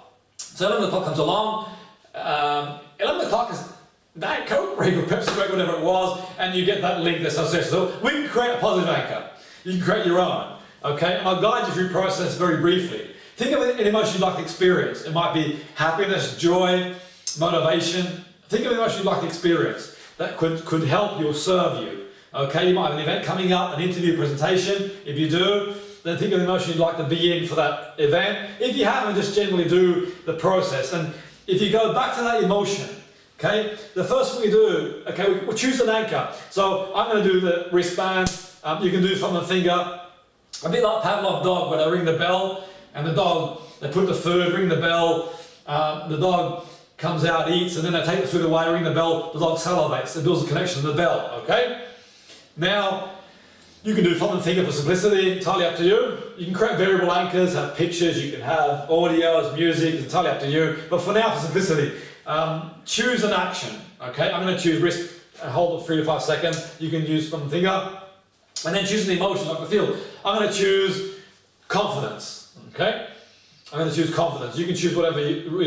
So 11 o'clock comes along, 11 o'clock is Diet Coke break or Pepsi break, whatever it was, and you get that link, that association. So we can create a positive anchor. You can create your own, okay? And I'll guide you through the process very briefly. Think of an emotion you'd like to experience. It might be happiness, joy, motivation. Think of an emotion you'd like to experience that could help you or serve you, okay? You might have an event coming up, an interview, presentation. If you do, then think of the emotion you'd like to be in for that event. If you haven't, just generally do the process. And if you go back to that emotion, okay, the first thing we do, okay, we'll choose an anchor. So I'm going to do the wristband. You can do from the finger. A bit like Pavlov's dog, where they ring the bell, and the dog, they put the food, ring the bell, the dog comes out, eats, and then they take the food away, ring the bell, the dog salivates. It builds a connection to the bell, okay? Now, you can do thumb and finger for simplicity, entirely up to you. You can create variable anchors, have pictures, you can have audios, music, it's entirely up to you. But for now, for simplicity, choose an action, okay? I'm going to choose wrist, hold it 3 to 5 seconds. You can use thumb and finger. And then choose an emotion, like the feel. I'm going to choose confidence, okay? I'm going to choose confidence. You can choose whatever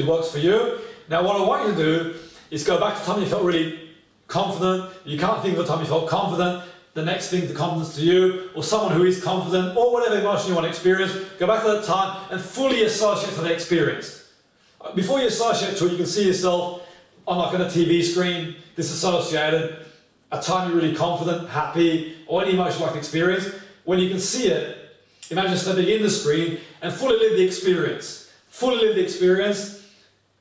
works for you. Now, what I want you to do is go back to the time you felt really confident. You can't think of the time you felt confident. The next thing, the confidence to you, or someone who is confident, or whatever emotion you want to experience. Go back to that time and fully associate to the experience. Before you associate to it, you can see yourself on like on a TV screen, disassociated, a time you're really confident, happy, or any emotion you like to experience. When you can see it, imagine stepping in the screen and fully live the experience. Fully live the experience,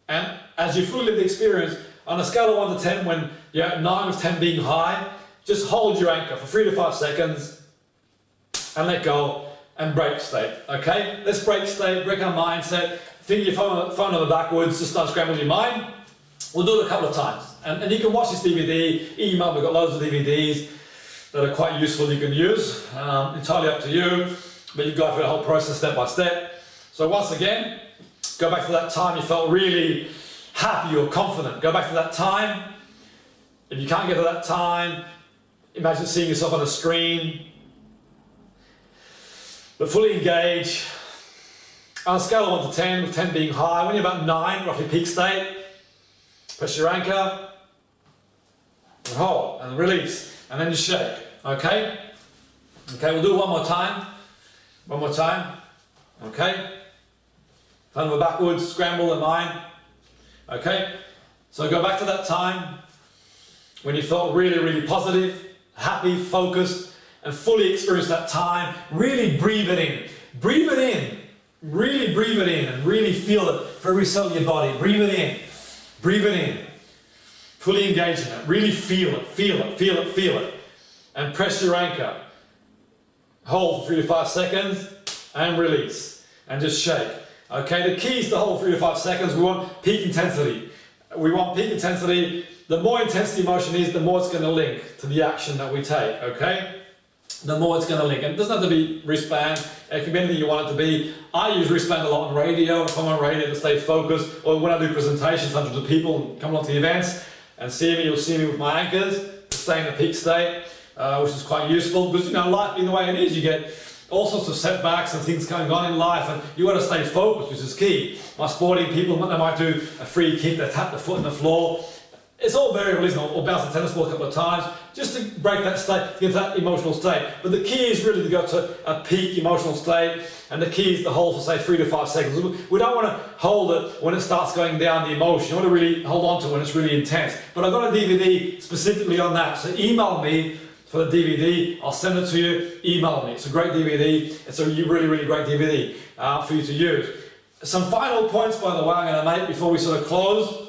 and as you fully live the experience, on a scale of 1 to 10, when you're at 9 with 10 being high, just hold your anchor for 3 to 5 seconds and let go and break state, okay? Let's break state, break our mindset, think your phone over backwards, just unscramble your mind. We'll do it a couple of times. And you can watch this DVD, email, we've got loads of DVDs that are quite useful you can use. Entirely up to you, but you go through the whole process step by step. So once again, go back to that time you felt really happy or confident. Go back to that time. If you can't get to that time, imagine seeing yourself on a screen, but fully engage. On a scale of 1 to 10, with 10 being high, when you're about 9, roughly peak state, press your anchor, and hold, and release, and then you shake, okay? Okay, we'll do it one more time. One more time, okay? Turn over backwards, scramble the mind, okay? So go back to that time when you felt really, really positive, happy, focused, and fully experience that time. Really breathe it in. Breathe it in. Really breathe it in and really feel it for every cell of your body. Breathe it in. Breathe it in. Fully engage in it. Really feel it. Feel it. Feel it. Feel it. And press your anchor. Hold for 3 to 5 seconds and release. And just shake. Okay, the key is to hold 3 to 5 seconds. We want peak intensity. We want peak intensity. The more intense the emotion is, the more it's going to link to the action that we take, okay? The more it's going to link. And it doesn't have to be wristband. It can be anything you want it to be. I use wristband a lot on radio. If I'm on radio to stay focused, or when I do presentations, hundreds of people come along to the events and see me, you'll see me with my anchors to stay in the peak state, which is quite useful because, you know, life being the way it is, you get all sorts of setbacks and things going on in life, and you got to stay focused, which is key. My sporting people, they might do a free kick, they tap the foot in the floor. It's all variable, isn't it? Or bounce the tennis ball a couple of times, just to break that state, get that emotional state. But the key is really to go to a peak emotional state, and the key is to hold for, say, 3 to 5 seconds. We don't want to hold it when it starts going down the emotion. You want to really hold on to it when it's really intense. But I've got a DVD specifically on that, so email me for the DVD. I'll send it to you. Email me. It's a great DVD. It's a really, really great DVD for you to use. Some final points, by the way, I'm going to make before we sort of close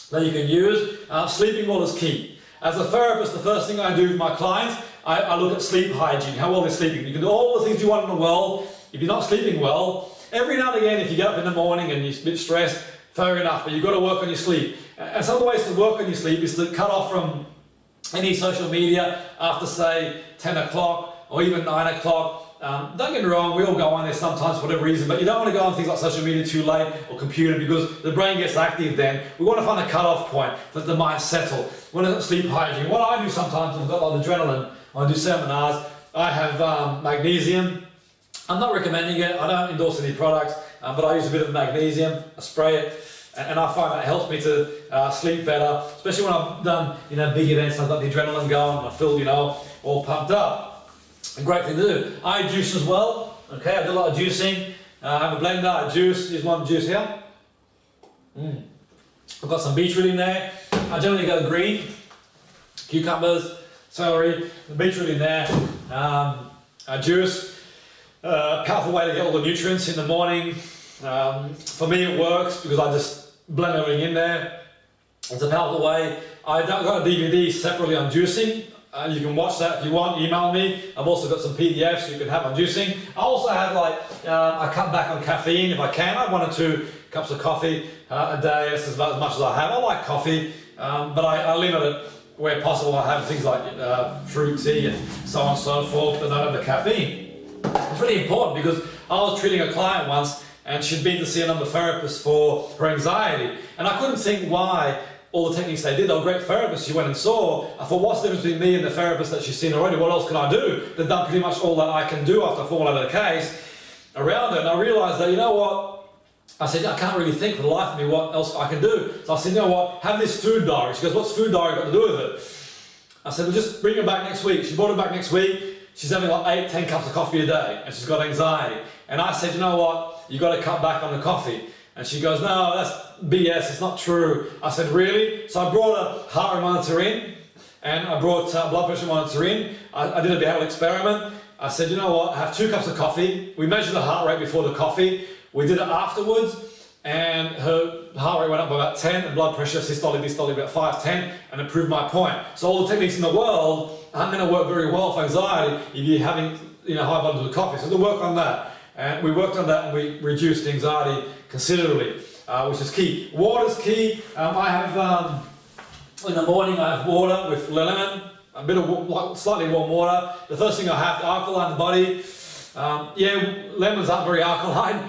that you can use. Sleeping well is key. As a therapist, the first thing I do with my clients, I look at sleep hygiene, how well they're sleeping. You can do all the things you want in the world. If you're not sleeping well, every now and again, if you get up in the morning and you're a bit stressed, fair enough, but you've got to work on your sleep. And some of the ways to work on your sleep is to cut off from any social media after, say, 10 o'clock or even 9 o'clock. Don't get me wrong, we all go on there sometimes for whatever reason, but you don't want to go on things like social media too late or computer because the brain gets active then. We want to find a cut-off point, let the mind settle. We want to sleep hygiene. What I do sometimes, I've got a lot of adrenaline, I do seminars, I have magnesium. I'm not recommending it, I don't endorse any products, but I use a bit of magnesium, I spray it. And I find that helps me to sleep better, especially when I've done big events. I've got the adrenaline going, I feel all pumped up. A great thing to do. I juice as well. Okay, I do a lot of juicing. I have a blender, I juice. Here's one juice here. I've got some beetroot in there. I generally go green. Cucumbers, celery, the beetroot in there. I juice. Powerful way to get all the nutrients in the morning. For me it works because I just blend everything in there. It's a powerful way. I've got a DVD separately on juicing. You can watch that if you want, email me. I've also got some PDFs you can have on juicing. I also have I cut back on caffeine if I can. I have 1 or 2 cups of coffee a day. That's about as much as I have. I like coffee, but I limit it where possible. I have things like fruit tea and so on and so forth, but not have the caffeine. It's really important because I was treating a client once and she'd been to see another therapist for her anxiety, and I couldn't think why all the techniques they did. They were great therapists she went and saw. I thought, what's the difference between me and the therapist that she's seen already? What else can I do? They've done pretty much all that I can do after I formulated a case around it. And I realised that, you know what? I said, I can't really think for the life of me what else I can do. So I said, you know what? Have this food diary. She goes, what's food diary got to do with it? I said, well, just bring it back next week. She brought it back next week. She's having 8-10 cups of coffee a day and she's got anxiety. And I said, you know what? You got to cut back on the coffee. And she goes, no, that's BS, it's not true. I said, really? So I brought a heart rate monitor in, and I brought a blood pressure monitor in. I did a behavioural experiment. I said, you know what, I have 2 cups of coffee. We measured the heart rate before the coffee. We did it afterwards, and her heart rate went up by about 10, and blood pressure, systolic, dystolic, about 5, 10, and it proved my point. So all the techniques in the world aren't going to work very well for anxiety if you're having high volumes of coffee. So to work on that. And we worked on that and we reduced anxiety considerably, which is key. Water's key. I have, in the morning I have water with lemon, a bit of slightly warm water. The first thing I have to alkaline the body. Lemons aren't very alkaline.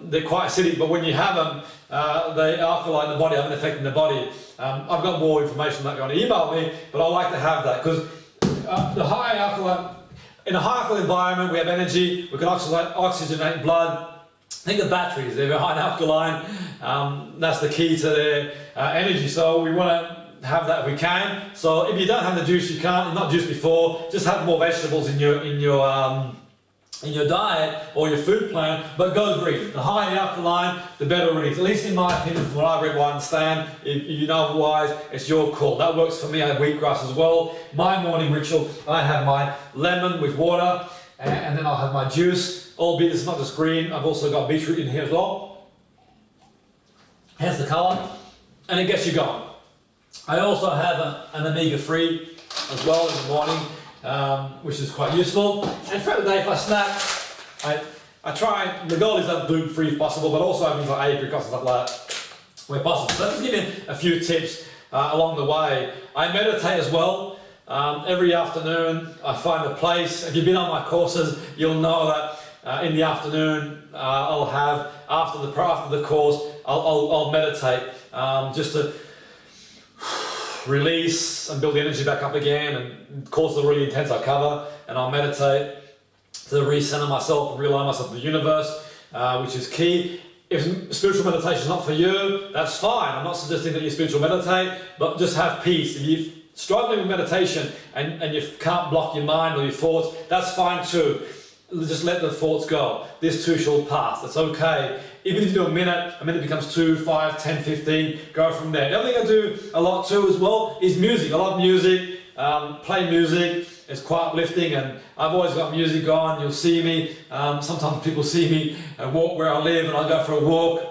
They're quite acidic, but when you have them, they alkaline the body, have an effect in the body. I've got more information that you want to email me, but I like to have that because the high alkaline, in a high alkaline environment, we have energy, we can oxygenate blood. Think of batteries, they're high alkaline, that's the key to their energy, so we want to have that if we can. So if you don't have the juice, you can't, not juice before, just have more vegetables in your diet or your food plan, but go green. The higher the alkaline, the better it is. At least in my opinion, from what I read, what I understand. If you know otherwise, it's your call. That works for me. I have wheatgrass as well. My morning ritual, I have my lemon with water, and then I'll have my juice. Albeit it's not just green, I've also got beetroot in here as well. Hence the colour, and it gets you going. I also have an omega-3 as well in the morning. Which is quite useful. And throughout the day, if I snack, I try, the goal is to have gluten-free if possible, but also having like apricots and stuff like that where possible. So just giving a few tips along the way. I meditate as well. Every afternoon I find a place. If you've been on my courses, you'll know that in the afternoon I'll have, after the course, I'll meditate just to release and build the energy back up again, and courses are really intense I cover, and I'll meditate to recenter myself and realign myself with the universe, which is key. If spiritual meditation is not for you, that's fine. I'm not suggesting that you spiritual meditate, but just have peace. If you're struggling with meditation and you can't block your mind or your thoughts, that's fine too. Just let the thoughts go. This too shall pass. It's okay. Even if you do a minute becomes 2, 5, 10, 15, go from there. The other thing I do a lot too as well is music. I love music, play music. It's quite uplifting, and I've always got music on. You'll see me, sometimes people see me walk where I live, and I go for a walk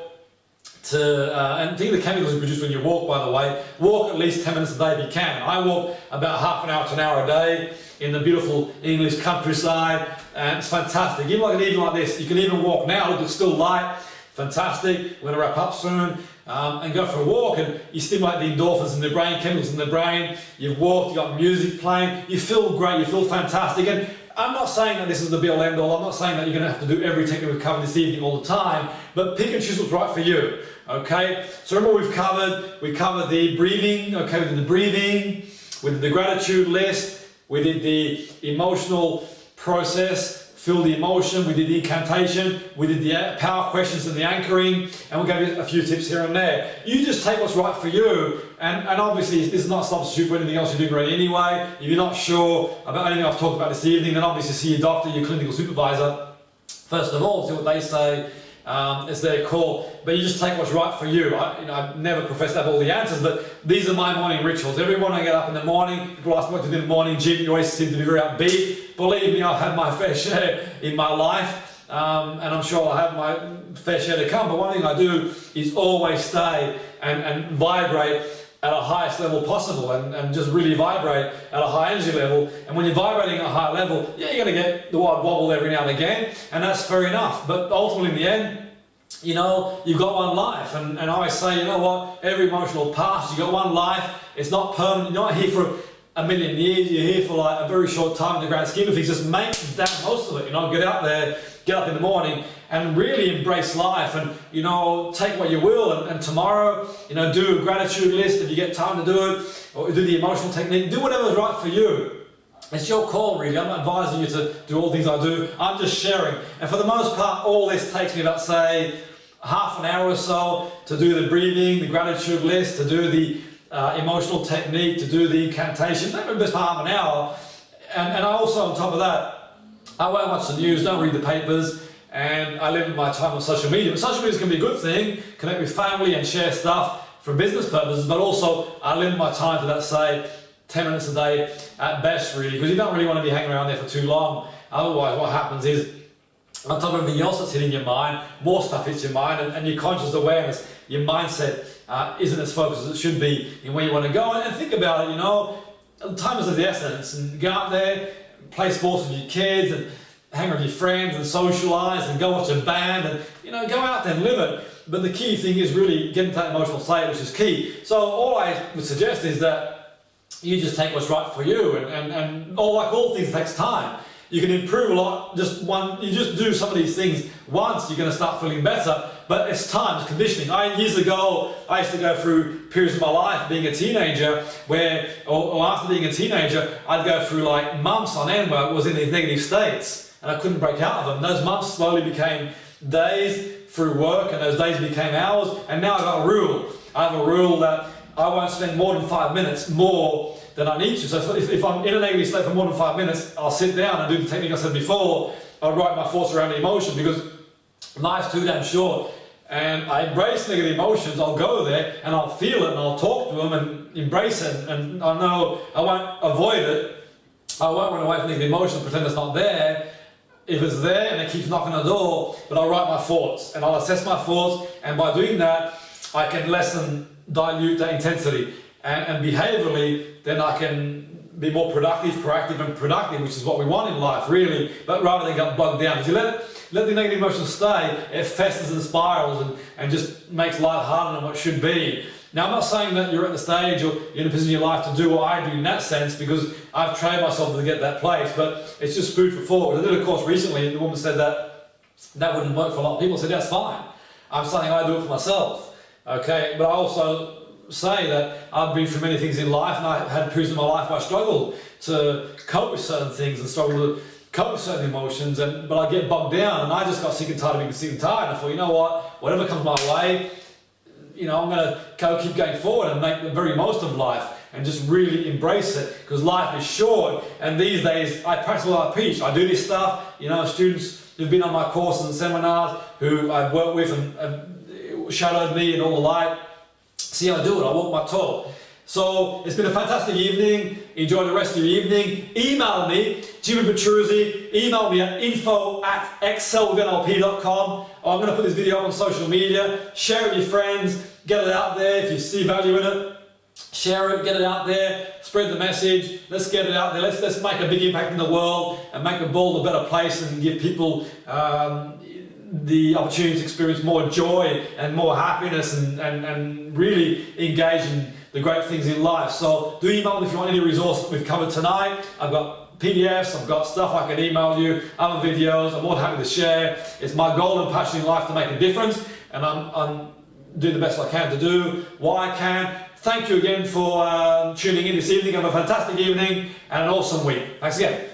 and think of the chemicals you produce when you walk, by the way. Walk at least 10 minutes a day if you can. I walk about half an hour to an hour a day in the beautiful English countryside, and it's fantastic. Even like an evening like this, you can even walk now, look, it's still light, fantastic. We're going to wrap up soon and go for a walk, and you stimulate the endorphins in the brain, chemicals in the brain. You've walked, you've got music playing, you feel great, you feel fantastic. And I'm not saying that this is the be all end all. I'm not saying that you're going to have to do every technique we've covered this evening all the time, but pick and choose what's right for you. Okay, so remember we covered the breathing. Okay, we did the breathing, we did the gratitude list, we did the emotional process, feel the emotion, we did the incantation, we did the power questions and the anchoring, and we gave you a few tips here and there. You just take what's right for you, and obviously this is not a substitute for anything else you're doing right anyway. If you're not sure about anything I've talked about this evening, then obviously see your doctor, your clinical supervisor, first of all, see what they say. It's their call, but you just take what's right for you. I've never professed to have all the answers, but these are my morning rituals. Every morning I get up in the morning, people ask me what to do in the morning. Jim, you always seem to be very upbeat. Believe me, I've had my fair share in my life, and I'm sure I'll have my fair share to come, but one thing I do is always stay and vibrate at a highest level possible, and just really vibrate at a high energy level. And when you're vibrating at a high level, yeah, you're going to get the odd wobble every now and again, and that's fair enough. But ultimately, in the end, you know, you've got one life, and I always say, you know what, every emotional passes, you've got one life, it's not permanent, you're not here for a million years, you're here for like a very short time in the grand scheme of things. Just make the damn most of it, you know, get out there, get up in the morning and really embrace life, and you know, take what you will, and tomorrow, you know, do a gratitude list if you get time to do it, or do the emotional technique, do whatever's right for you. It's your call really. I'm not advising you to do all the things I do, I'm just sharing. And for the most part, all this takes me about, say, half an hour or so to do the breathing, the gratitude list, to do the emotional technique, to do the incantation, maybe just half an hour. And I also, on top of that, I won't watch the news, don't read the papers, and I limit my time on social media. But social media can be a good thing, connect with family and share stuff for business purposes, but also I limit my time to that, say, 10 minutes a day at best really, because you don't really want to be hanging around there for too long. Otherwise what happens is, on top of everything else that's hitting your mind, more stuff hits your mind, and your conscious awareness, your mindset isn't as focused as it should be in where you want to go. And think about it, you know, time is of the essence, and go out there, play sports with your kids, and hang with your friends, and socialise, and go watch a band, and you know, go out there and live it. But the key thing is really getting to that emotional state, which is key. So all I would suggest is that you just take what's right for you, and like all things, takes time. You can improve a lot, you just do some of these things once, you're going to start feeling better, but it's time, it's conditioning. Years ago, I used to go through periods of my life being a teenager where, or after being a teenager, I'd go through like months on end where I was in these negative states and I couldn't break out of them. Those months slowly became days through work, and those days became hours, and now I've got a rule. I have a rule that I won't spend more than 5 minutes more than I need to. So if I'm in a negative state for more than 5 minutes, I'll sit down and do the technique I said before. I'll write my thoughts around the emotion, because life's too damn short. And I embrace negative emotions. I'll go there and I'll feel it and I'll talk to them and embrace it. And I know I won't avoid it. I won't run away from negative emotions, pretend it's not there. If it's there and it keeps knocking on the door, but I'll write my thoughts and I'll assess my thoughts. And by doing that, I can dilute that intensity. And behaviourally, then I can be more productive, proactive and productive, which is what we want in life, really. But rather than get bogged down, if you let the negative emotions stay, it festers and spirals and just makes life harder than what it should be. Now, I'm not saying that you're at the stage or you're in a position in your life to do what I do in that sense, because I've trained myself to get that place, but it's just food for thought. I did a course recently, and the woman said that wouldn't work for a lot of people. I said, that's fine. I'm saying I do it for myself, okay? But I also say that I've been through many things in life, and I had periods in my life where I struggled to cope with certain things and struggled to cope with certain emotions, but I get bogged down, and I just got sick and tired of being sick and tired. And I thought, you know what, whatever comes my way, you know, I'm going to keep going forward and make the very most of life and just really embrace it, because life is short. And these days I practice what I preach. I do this stuff, you know, students who've been on my courses and seminars, who I've worked with and shadowed me and all the light, see how I do it. I walk my talk. So it's been a fantastic evening. Enjoy the rest of your evening. Email me, Jim Petruzzi. Email me at info@excelwithnlp.com. I'm going to put this video up on social media. Share it with your friends. Get it out there if you see value in it. Share it, get it out there, spread the message. Let's get it out there. Let's make a big impact in the world and make the world a better place, and give people the opportunity to experience more joy and more happiness, and really engage in the great things in life. So do email me if you want any resource that we've covered tonight. I've got PDFs, I've got stuff I can email you, other videos. I'm more than happy to share. It's my goal and passion in life to make a difference, and I'm doing the best I can to do what I can. Thank you again for tuning in this evening. Have a fantastic evening and an awesome week. Thanks again.